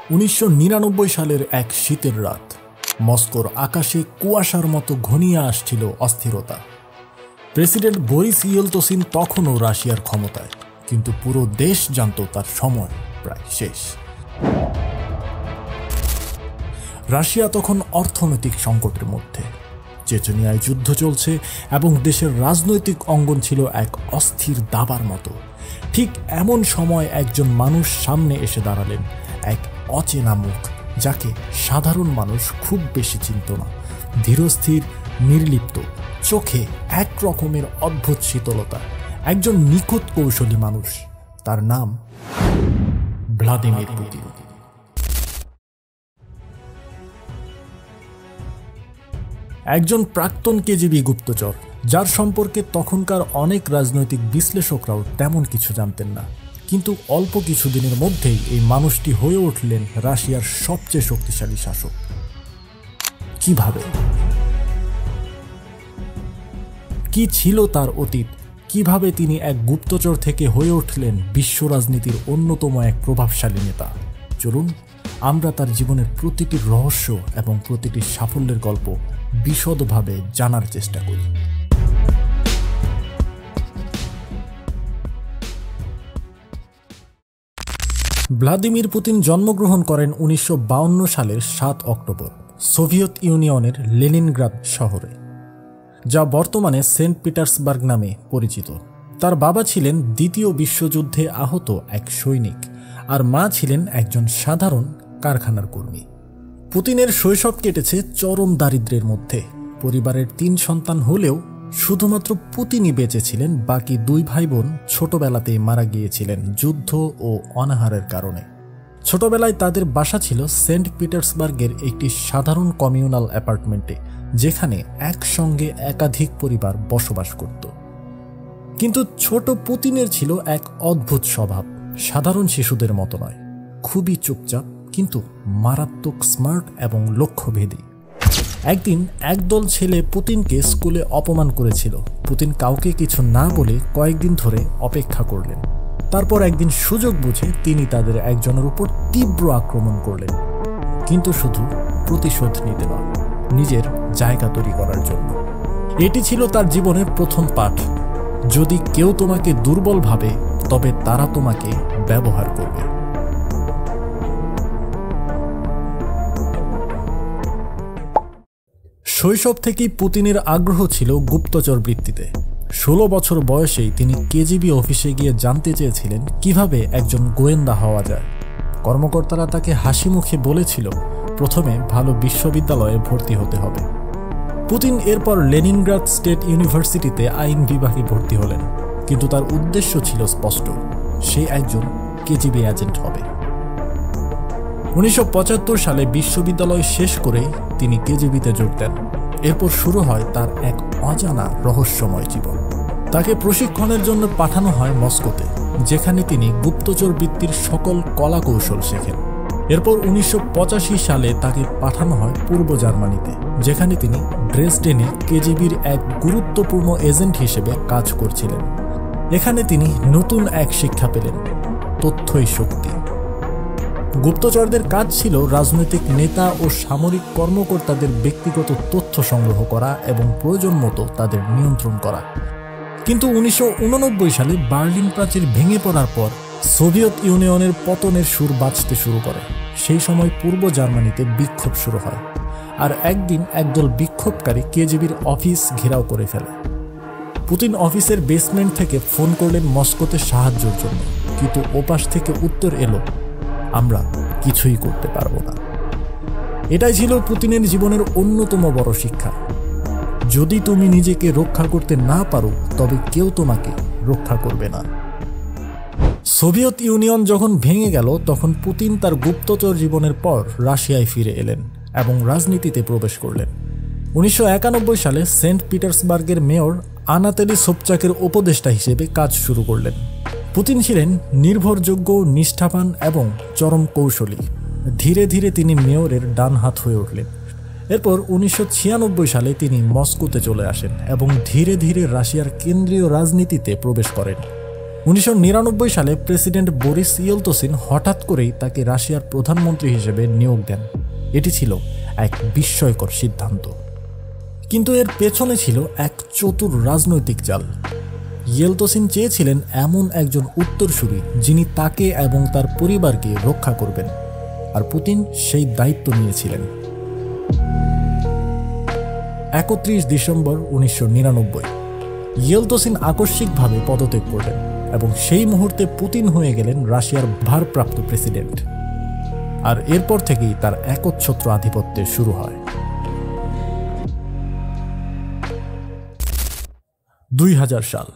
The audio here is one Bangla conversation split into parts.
1999 সালের এক শীতের রাত মস্কোর আকাশে কুয়াশার মতো ঘনিয়ে আসছিল অস্থিরতা। প্রেসিডেন্ট বরিস ইয়েলতসিন তখনও রাশিয়ার ক্ষমতায়, কিন্তু পুরো দেশ জানত তার সময় প্রায় শেষ। রাশিয়া তখন অর্থনৈতিক সংকটের মধ্যে, চেচনিয়ায় যুদ্ধ চলছে এবং দেশের রাজনৈতিক অঙ্গন ছিল এক অস্থির দাবার মতো। ঠিক এমন সময় একজন মানুষ সামনে এসে দাঁড়ালেন, এক অচেনা মুখ যাকে সাধারণ মানুষ খুব বেশি চিনত না। ধীরস্থির, নির্লিপ্ত, চোখে এক রকমের অদ্ভুত শীতলতা, একজন নিখুঁত কৌশলী মানুষ। তার নাম ভ্লাদিমির পুতিন। একজন প্রাক্তন কেজিবি গুপ্তচর, যার সম্পর্কে তখনকার অনেক রাজনৈতিক বিশ্লেষকরাও তেমন কিছু জানতেন না। কিন্তু অল্প কিছুদিনের মধ্যেই এই মানুষটি হয়ে উঠলেন রাশিয়ার সবচেয়ে শক্তিশালী শাসক। কিভাবে? কি ছিল তার অতীত? কিভাবে তিনি এক গুপ্তচর থেকে হয়ে উঠলেন বিশ্ব রাজনীতির অন্যতম এক প্রভাবশালী নেতা? চলুন আমরা তার জীবনের প্রতিটি রহস্য এবং প্রতিটি সাফল্যের গল্প বিশদভাবে জানার চেষ্টা করি। ভ্লাদিমির পুতিন জন্মগ্রহণ করেন 1952 সালের 7 অক্টোবর সোভিয়েত ইউনিয়নের লেনিনগ্রাদ শহরে, যা বর্তমানে সেন্ট পিটার্সবার্গ নামে পরিচিত। তার বাবা ছিলেন দ্বিতীয় বিশ্বযুদ্ধে আহত এক সৈনিক, আর মা ছিলেন একজন সাধারণ কারখানার কর্মী। পুতিনের শৈশব কেটেছে চরম দারিদ্র্যের মধ্যে। পরিবারের 3 সন্তান হলেও শুধুমাত্র পুতিনই বেঁচে ছিলেন। বাকি 2 ভাই বোন ছোটবেলাতেই মারা গিয়েছিলেন যুদ্ধ ও অনাহারের কারণে। ছোটবেলায় তাদের বাসা ছিল সেন্ট পিটার্সবার্গের একটি সাধারণ কমিউনাল অ্যাপার্টমেন্টে, যেখানে একসঙ্গে একাধিক পরিবার বসবাস করত। কিন্তু ছোট পুতিনের ছিল এক অদ্ভুত স্বভাব। সাধারণ শিশুদের মতো নয়, খুবই চুপচাপ, কিন্তু মারাত্মক স্মার্ট এবং লক্ষ্যভেদী। একদিন একদল ছেলে পুতিনকে স্কুলে অপমান করেছিল। পুতিন কাউকে কিছু না বলে কয়েকদিন ধরে অপেক্ষা করলেন। তারপর একদিন সুযোগ বুঝে তিনি তাদের একজনের উপর তীব্র আক্রমণ করলেন, কিন্তু শুধু প্রতিশোধ নিতে নয়, নিজের জায়গা তৈরি করার জন্য। এটি ছিল তার জীবনের প্রথম পাঠ। যদি কেউ তোমাকে দুর্বল ভাবে, তবে তারা তোমাকে ব্যবহার করবে। শৈশব থেকেই পুতিনের আগ্রহ ছিল গুপ্তচর বৃত্তিতে। 16 বছর বয়সেই তিনি কেজিবি অফিসে গিয়ে জানতে চেয়েছিলেন কিভাবে একজন গোয়েন্দা হওয়া যায়। কর্মকর্তারা তাকে হাসি মুখে বলেছিল, প্রথমে ভালো বিশ্ববিদ্যালয়ে ভর্তি হতে হবে। পুতিন এরপর লেনিনগ্রাদ স্টেট ইউনিভার্সিটিতে আইন বিভাগে ভর্তি হলেন, কিন্তু তার উদ্দেশ্য ছিল স্পষ্ট, সে একজন কেজিবি এজেন্ট হবে। 1975 সালে বিশ্ববিদ্যালয় শেষ করে তিনি কেজিবিতে যোগ দেন। এরপর শুরু হয় তার এক অজানা রহস্যময় জীবন। তাকে প্রশিক্ষণের জন্য পাঠানো হয় মস্কোতে, যেখানে তিনি গুপ্তচর বৃত্তির সকল কলা কৌশল শেখেন। এরপর 1985 সালে তাকে পাঠানো হয় পূর্ব জার্মানিতে, যেখানে তিনি ড্রেসডেনে কেজিবির এক গুরুত্বপূর্ণ এজেন্ট হিসেবে কাজ করছিলেন। এখানে তিনি নতুন এক শিক্ষা পেলেন, তথ্যই শক্তি। গুপ্তচরদের কাজ ছিল রাজনৈতিক নেতা ও সামরিক কর্মকর্তাদের ব্যক্তিগত তথ্য সংগ্রহ করা এবং প্রয়োজন মতো তাদের নিয়ন্ত্রণ করা। কিন্তু 1989 সালে বার্লিন প্রাচীর ভেঙে পড়ার পর সোভিয়েত ইউনিয়নের পতনের সুর বাজতে শুরু করে। সেই সময় পূর্ব জার্মানিতে বিক্ষোভ শুরু হয়, আর একদিন একদল বিক্ষোভকারী কেজিবির অফিস ঘেরাও করে ফেলে। পুতিন অফিসের বেসমেন্ট থেকে ফোন করলেন মস্কোতে সাহায্যের জন্য, কিন্তু ওপাশ থেকে উত্তর এলো, আমরা কিছুই করতে পারবো না। এটাই ছিল পুতিনের জীবনের অন্যতম বড় শিক্ষা। যদি তুমি নিজেকে রক্ষা করতে না পারো, তবে কেউ তোমাকে রক্ষা করবে না। সোভিয়েত ইউনিয়ন যখন ভেঙে গেল, তখন পুতিন তার গুপ্তচর জীবনের পর রাশিয়ায় ফিরে এলেন এবং রাজনীতিতে প্রবেশ করলেন। 1991 সালে সেন্ট পিটার্সবার্গের মেয়র আনাতেলি সোবচাকের উপদেষ্টা হিসেবে কাজ শুরু করলেন। পুতিন ছিলেন নির্ভরযোগ্য, নিষ্ঠাবান এবং চরম কৌশলী। ধীরে ধীরে তিনি মেয়রের ডান হাত হয়ে উঠলেন। এরপর 1996 সালে তিনি মস্কোতে চলে আসেন এবং ধীরে ধীরে রাশিয়ার কেন্দ্রীয় রাজনীতিতে প্রবেশ করেন। 1999 সালে প্রেসিডেন্ট বরিস ইয়েলতসিন হঠাৎ করেই তাকে রাশিয়ার প্রধানমন্ত্রী হিসেবে নিয়োগ দেন। এটি ছিল এক বিস্ময়কর সিদ্ধান্ত, কিন্তু এর পেছনে ছিল এক চতুর রাজনৈতিক চাল। ইয়েলতসিন চেয়েছিলেন এমন একজন উত্তরসূরি যিনি তাকে এবং তার পরিবারকে রক্ষা করবেন, আর পুতিন সেই দায়িত্ব নিয়েছিলেন। 31 ডিসেম্বর 1999 ইয়েলতসিন আকস্মিকভাবে পদত্যাগ করলেন এবং সেই মুহূর্তে পুতিন হয়ে গেলেন রাশিয়ার ভারপ্রাপ্ত প্রেসিডেন্ট। আর এরপর থেকেই তার একচ্ছত্র আধিপত্যের শুরু হয়। 2000 সাল,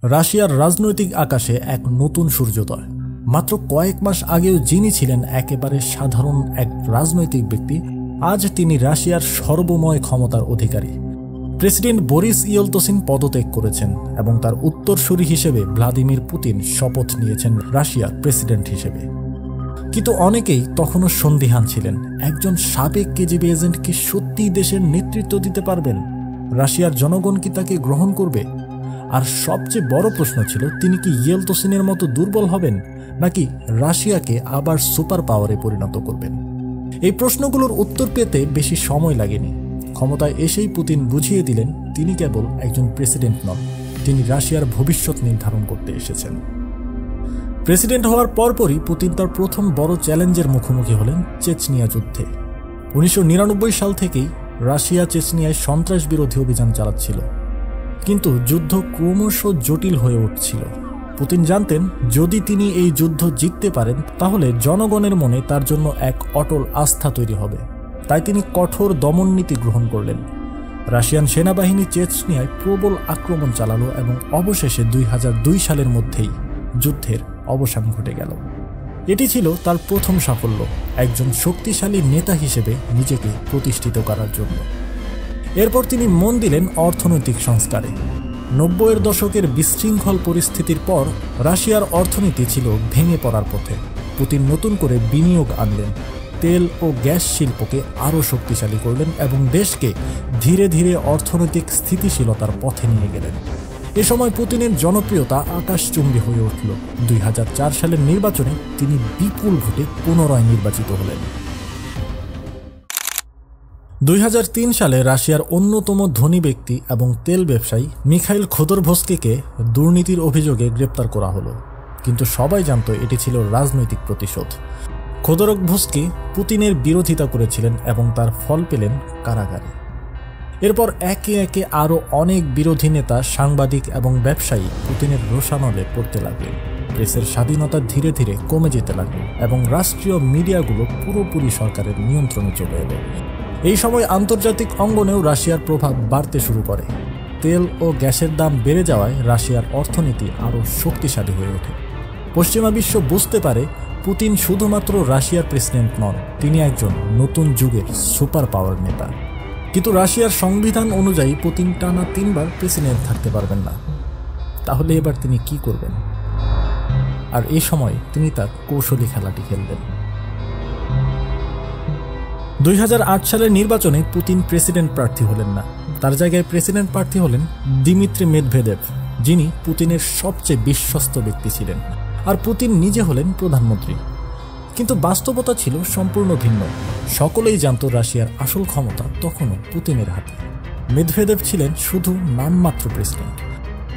রাশিয়ার রাজনৈতিক আকাশে এক নতুন সূর্যোদয়। মাত্র কয়েক মাস আগেও যিনি ছিলেন একেবারে সাধারণ এক রাজনৈতিক ব্যক্তি, আজ তিনি রাশিয়ার সর্বময় ক্ষমতার অধিকারী। প্রেসিডেন্ট বরিস ইয়েলতসিন পদত্যাগ করেছেন এবং তার উত্তরসূরি হিসেবে ভ্লাদিমির পুতিন শপথ নিয়েছেন রাশিয়ার প্রেসিডেন্ট হিসেবে। কিন্তু অনেকেই তখনও সন্দিহান ছিলেন, একজন সাবেক কেজিবি এজেন্ট কি সত্যিই দেশের নেতৃত্ব দিতে পারবেন? রাশিয়ার জনগণ কি তাকে গ্রহণ করবে? আর সবচেয়ে বড় প্রশ্ন ছিল, তিনি কি ইয়েলতসিনের মতো দুর্বল হবেন, নাকি রাশিয়াকে আবার সুপার পাওয়ারে পরিণত করবেন? এই প্রশ্নগুলোর উত্তর পেতে বেশি সময় লাগেনি। ক্ষমতায় এসেই পুতিন বুঝিয়ে দিলেন তিনি কেবল একজন প্রেসিডেন্ট নন, তিনি রাশিয়ার ভবিষ্যৎ নির্ধারণ করতে এসেছেন। প্রেসিডেন্ট হওয়ার পরপরই পুতিন তার প্রথম বড় চ্যালেঞ্জের মুখোমুখি হলেন চেচনিয়া যুদ্ধে। 1999 সাল থেকেই রাশিয়া চেচনিয়ায় সন্ত্রাস বিরোধী অভিযান চালাচ্ছিল, কিন্তু যুদ্ধ ক্রমশ জটিল হয়ে উঠছিল। পুতিন জানতেন, যদি তিনি এই যুদ্ধ জিততে পারেন তাহলে জনগণের মনে তার জন্য এক অটল আস্থা তৈরি হবে। তাই তিনি কঠোর দমন নীতি গ্রহণ করলেন। রাশিয়ান সেনাবাহিনী চেচনিয়ায় প্রবল আক্রমণ চালালো এবং অবশেষে 2002 সালের মধ্যেই যুদ্ধের অবসান ঘটে গেল। এটি ছিল তার প্রথম সাফল্য, একজন শক্তিশালী নেতা হিসেবে নিজেকে প্রতিষ্ঠিত করার জন্য। এরপর তিনি মন দিলেন অর্থনৈতিক সংস্কারে। 90-এর দশকের বিশৃঙ্খল পরিস্থিতির পর রাশিয়ার অর্থনীতি ছিল ভেঙে পড়ার পথে। পুতিন নতুন করে বিনিয়োগ আনলেন, তেল ও গ্যাস শিল্পকে আরও শক্তিশালী করলেন এবং দেশকে ধীরে ধীরে অর্থনৈতিক স্থিতিশীলতার পথে নিয়ে গেলেন। এ সময় পুতিনের জনপ্রিয়তা আকাশচুম্বী হয়ে উঠল। 2004 সালের নির্বাচনে তিনি বিপুল ভোটে পুনরায় নির্বাচিত হলেন। 2003 সালে রাশিয়ার অন্যতম ধনী ব্যক্তি এবং তেল ব্যবসায়ী মিখাইল খোদরভস্কিকে দুর্নীতির অভিযোগে গ্রেপ্তার করা হলো, কিন্তু সবাই জানত এটি ছিল রাজনৈতিক প্রতিশোধ। খোদরভস্কি পুতিনের বিরোধিতা করেছিলেন এবং তার ফল পেলেন কারাগারে। এরপর একে একে আরও অনেক বিরোধী নেতা, সাংবাদিক এবং ব্যবসায়ী পুতিনের রোষানলে পড়তে লাগলেন। প্রেসের স্বাধীনতা ধীরে ধীরে কমে যেতে লাগলো এবং রাষ্ট্রীয় মিডিয়াগুলো পুরোপুরি সরকারের নিয়ন্ত্রণে চলে এলো। এই সময় আন্তর্জাতিক অঙ্গনেও রাশিয়ার প্রভাব বাড়তে শুরু করে। তেল ও গ্যাসের দাম বেড়ে যাওয়ায় রাশিয়ার অর্থনীতি আরও শক্তিশালী হয়ে ওঠে। পশ্চিমা বিশ্ব বুঝতে পারে পুতিন শুধুমাত্র রাশিয়ার প্রেসিডেন্ট নন, তিনি একজন নতুন যুগের সুপার পাওয়ার নেতা। কিন্তু রাশিয়ার সংবিধান অনুযায়ী পুতিন টানা 3 বার প্রেসিডেন্ট থাকতে পারবেন না। তাহলে এবার তিনি কি করবেন? আর এই সময় তিনি তার কৌশলী খেলাটি খেলবেন। 2008 সালের নির্বাচনে পুতিন প্রেসিডেন্ট প্রার্থী হলেন না, তার জায়গায় প্রেসিডেন্ট প্রার্থী হলেন দিমিত্রি মেদভেদেভ, যিনি পুতিনের সবচেয়ে বিশ্বস্ত ব্যক্তি ছিলেন, আর পুতিন নিজে হলেন প্রধানমন্ত্রী। কিন্তু বাস্তবতা ছিল সম্পূর্ণ ভিন্ন। সকলেই জানত রাশিয়ার আসল ক্ষমতা তখনও পুতিনের হাতে। মেদভেদেভ ছিলেন শুধু নামমাত্র প্রেসিডেন্ট।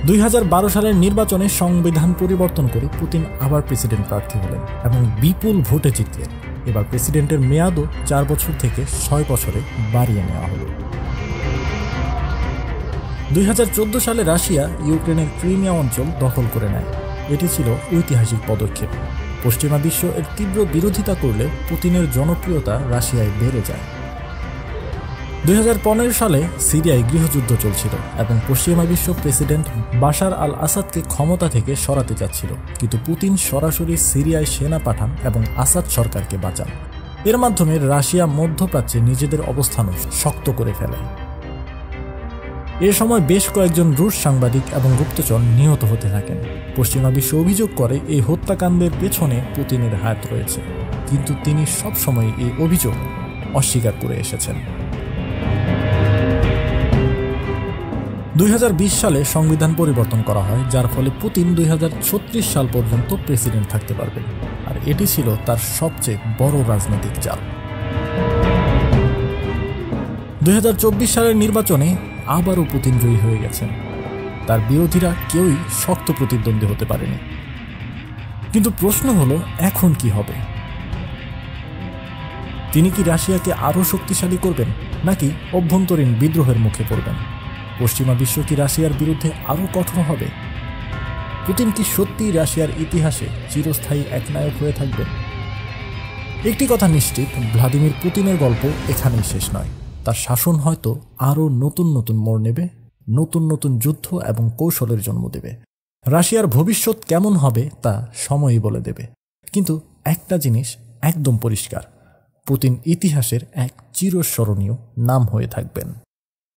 2012 সালের নির্বাচনে সংবিধান পরিবর্তন করে পুতিন আবার প্রেসিডেন্ট প্রার্থী হলেন এবং বিপুল ভোটে জিতলেন। এবার প্রেসিডেন্টের মেয়াদও 4 বছর থেকে 6 বছরে বাড়িয়ে নেওয়া হলো। 2014 সালে রাশিয়া ইউক্রেনের ক্রিমিয়া অঞ্চল দখল করে নেয়। এটি ছিল ঐতিহাসিক পদক্ষেপ। পশ্চিমা বিশ্ব এর তীব্র বিরোধিতা করলে পুতিনের জনপ্রিয়তা রাশিয়ায় বেড়ে যায়। 2015 সালে সিরিয়ায় গৃহযুদ্ধ চলছিল এবং পশ্চিমা বিশ্ব প্রেসিডেন্ট বাশার আল আসাদকে ক্ষমতা থেকে সরাতে চাচ্ছিল, কিন্তু পুতিন সরাসরি সিরিয়ায় সেনা পাঠান এবং আসাদ সরকারকে বাঁচান। এর মাধ্যমে রাশিয়া মধ্যপ্রাচ্যে নিজেদের অবস্থানও শক্ত করে ফেলে। এ সময় বেশ কয়েকজন রুশ সাংবাদিক এবং গুপ্তচর নিহত হতে থাকেন। পশ্চিমা বিশ্ব অভিযোগ করে এই হত্যাকাণ্ডের পেছনে পুতিনের হাত রয়েছে, কিন্তু তিনি সবসময় এই অভিযোগ অস্বীকার করে এসেছেন। 2020 সালে সংবিধান পরিবর্তন করা হয়, যার ফলে পুতিন 2036 সাল পর্যন্ত প্রেসিডেন্ট থাকতে পারবেন, আর এটি ছিল তার সবচেয়ে বড় রাজনৈতিক চাল। 2024 সালের নির্বাচনে আবারও পুতিন জয়ী হয়ে গেছেন। তার বিরোধীরা কেউই শক্ত প্রতিদ্বন্দ্বী হতে পারেনি। কিন্তু প্রশ্ন হলো, এখন কি হবে? তিনি কি রাশিয়াকে আরও শক্তিশালী করবেন, নাকি অভ্যন্তরীণ বিদ্রোহের মুখে পড়বেন? পশ্চিমা বিশ্ব কি রাশিয়ার বিরুদ্ধে আরও কঠোর হবে? পুতিন কি সত্যিই রাশিয়ার ইতিহাসে চিরস্থায়ী একনায়ক হয়ে থাকবেন? একটি কথা নিশ্চিত, ভ্লাদিমির পুতিনের গল্প এখানেই শেষ নয়। তার শাসন হয়তো আরও নতুন নতুন মোড় নেবে, নতুন নতুন যুদ্ধ এবং কৌশলের জন্ম দেবে। রাশিয়ার ভবিষ্যৎ কেমন হবে তা সময়ই বলে দেবে। কিন্তু একটা জিনিস একদম পরিষ্কার, পুতিন ইতিহাসের এক চিরস্মরণীয় নাম হয়ে থাকবেন।